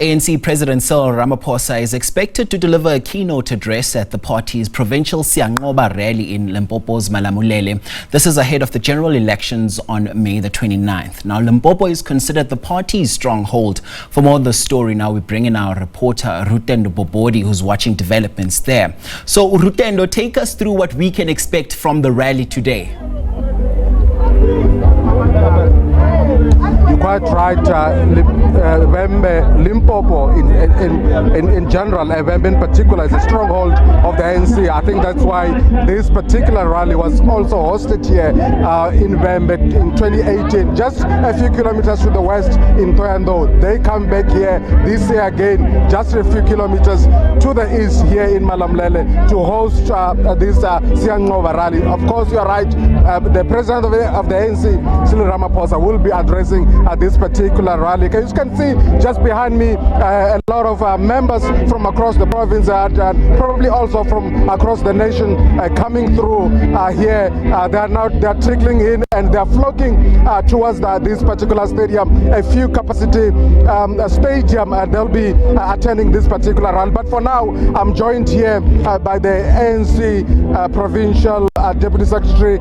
ANC President Cyril Ramaphosa is expected to deliver a keynote address at the party's provincial Siyanqoba Rally in Limpopo's Malamulele. This is ahead of the general elections on May the 29th. Now, Limpopo is considered the party's stronghold. For more on the story, now we bring in our reporter Lutendo Bobodi, who's watching developments there. So, Lutendo, take us through what we can expect from the rally today. You're quite right, Limpopo in general, in particular, is a stronghold of the ANC. I think that's why this particular rally was also hosted here in Vembe in 2018, just a few kilometers to the west in Lutendo. They come back here this year again, just a few kilometers to the east here in Malamulele to host this Siyanqoba Rally. Of course, you're right, the president of the ANC, Cyril Ramaphosa, will be addressing this particular rally. As you can see just behind me, a lot of members from across the province and probably also from across the nation coming through here. They're trickling in and they're flocking towards this particular stadium, a few capacity stadium, and they'll be attending this particular rally. But for now, I'm joined here by the ANC Provincial Deputy Secretary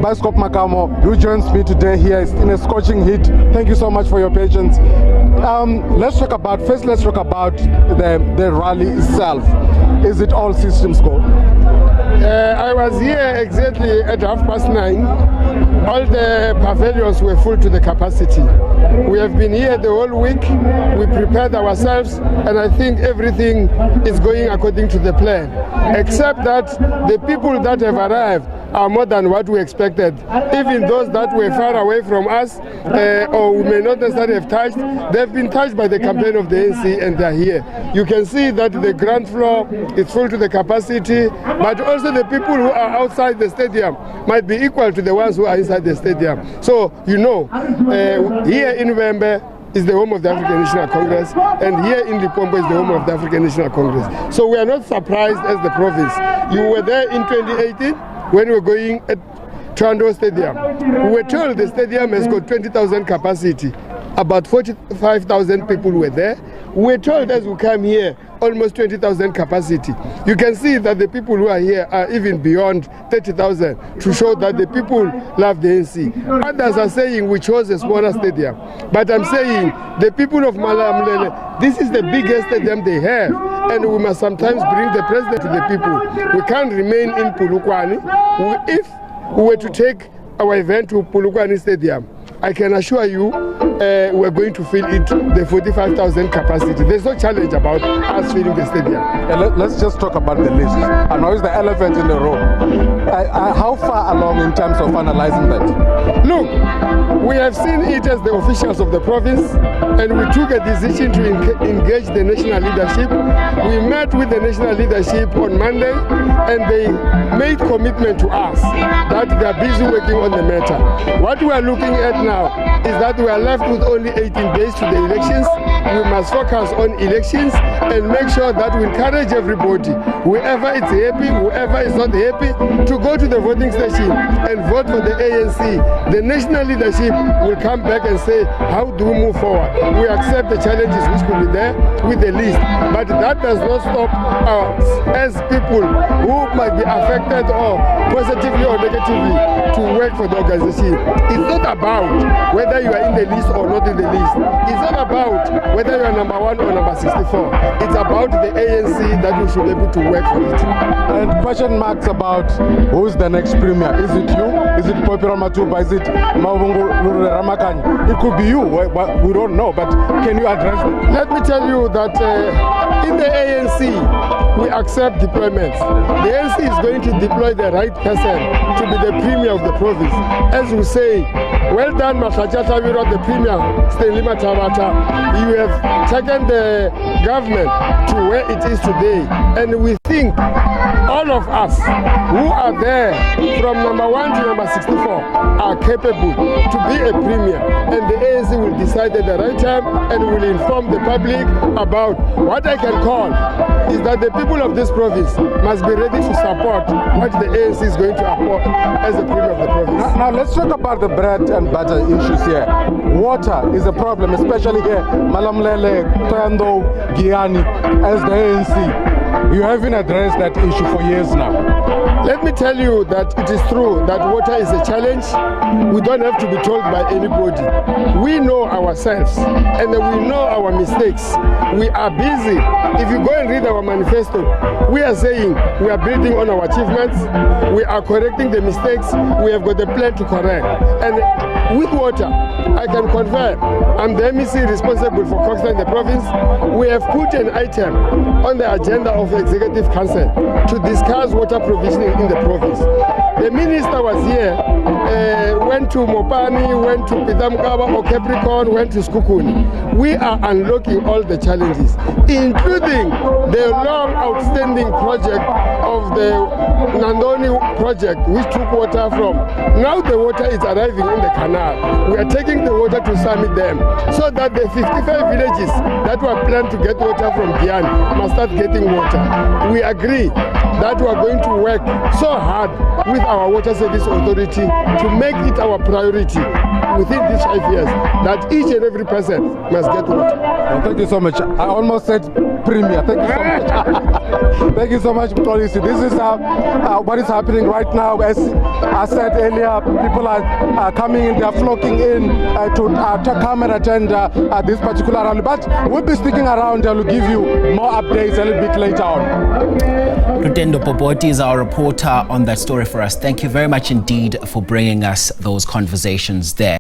Baskop Makamo, who joins me today here in a scorching heat. Thank you so much for your patience. Let's talk about the rally itself. Is it all systems go? I was here exactly at 9:30. All the pavilions were full to the capacity. We have been here the whole week. We prepared ourselves, and I think everything is going according to the plan, except that the people that have arrived are more than what we expected. Even those that were far away from us, or we may not necessarily have touched, they've been touched by the campaign of the ANC, and they're here. You can see that the ground floor is full to the capacity, but also the people who are outside the stadium might be equal to the ones who are inside the stadium. So, you know, here in Vembe is the home of the African National Congress, and here in Limpopo is the home of the African National Congress. So we are not surprised as the province. You were there in 2018 when we were going at Lutendo Stadium. We were told the stadium has got 20,000 capacity. About 45,000 people were there. We were told as we come here, almost 20,000 capacity. You can see that the people who are here are even beyond 30,000 to show that the people love the ANC. Others are saying we chose a smaller stadium. But I'm saying the people of Malamulele, this is the biggest stadium they have. And we must sometimes bring the president to the people. We can't remain in Polokwane. If we were to take our event to Polokwane Stadium, I can assure you we're going to fill it, the 45,000 capacity. There's no challenge about us filling the stadium. Let's just talk about the list. I know it's the elephant in the room. How far along in terms of analyzing that? Look, we have seen it as the officials of the province, and we took a decision to engage the national leadership. We met with the national leadership on Monday, and they made commitment to us that they are busy working on the matter. What we are looking at now is that we are left with only 18 days to the elections. We must focus on elections and make sure that we encourage everybody, whoever is happy, whoever is not happy, to go to the voting station and vote for the ANC. The national leadership will come back and say, how do we move forward? We accept the challenges which could be there with the list, but that does not stop us as people who might be affected or positively or negatively to work for the organization. It's not about whether you are in the list or not in the list. It's not about whether you are number 1 or number 64. It's about the ANC that we should be able to work for it. And question marks about who's the next premier. Is it you? Is it Popular Matuba? Is it Mavungu Ramakani? It could be you. We don't know, but can you address that? Let me tell you that in the ANC, we accept deployments. The ANC is going to deploy the right person to be the premier of the province. As we say, well done, Matlachata Viro, the premier, Stenlima Tawata. You have taken the government to where it is today, and we think all of us who are there from number 1 to number 64 are capable to be a premier, and the ANC will decide at the right time and will inform the public about what I can call is that the people of this province must be ready to support what the ANC is going to afford as the premier of the province. Now let's talk about the bread and butter issues here. Water is a problem, especially here, Malamulele, Lutendo, Giyani, as the ANC. You haven't addressed that issue for years now. Let me tell you that it is true that water is a challenge. We don't have to be told by anybody. We know ourselves and we know our mistakes. We are busy. If you go and read our manifesto, we are saying we are building on our achievements, we are correcting the mistakes, we have got a plan to correct. And with water, I can confirm, I'm the MEC responsible for Coxsackie in the province. We have put an item on the agenda of the Executive Council to discuss water provisioning in the province. The minister was here, went to Mopani, went to Pitamkaba or Capricorn, went to Skukuni. We are unlocking all the challenges, including the long outstanding project of the Nandoni project, which took water from. Now the water is arriving in the canal. We are taking the water to Summit Dam so that the 55 villages that were planned to get water from Giyani must start getting water. We agree that we are going to work so hard with our water service authority to make it our priority within these 5 years that each and every person must get water. Well, thank you so much. I almost said premier. Thank you so much. Thank you so much, Policy. This is what is happening right now. As I said earlier, people are coming in, they are flocking in to come and attend this particular rally. But we'll be sticking around and we'll give you more updates a little bit later on. Lutendo Bobodi is our reporter on that story for us. Thank you very much indeed for bringing us those conversations there.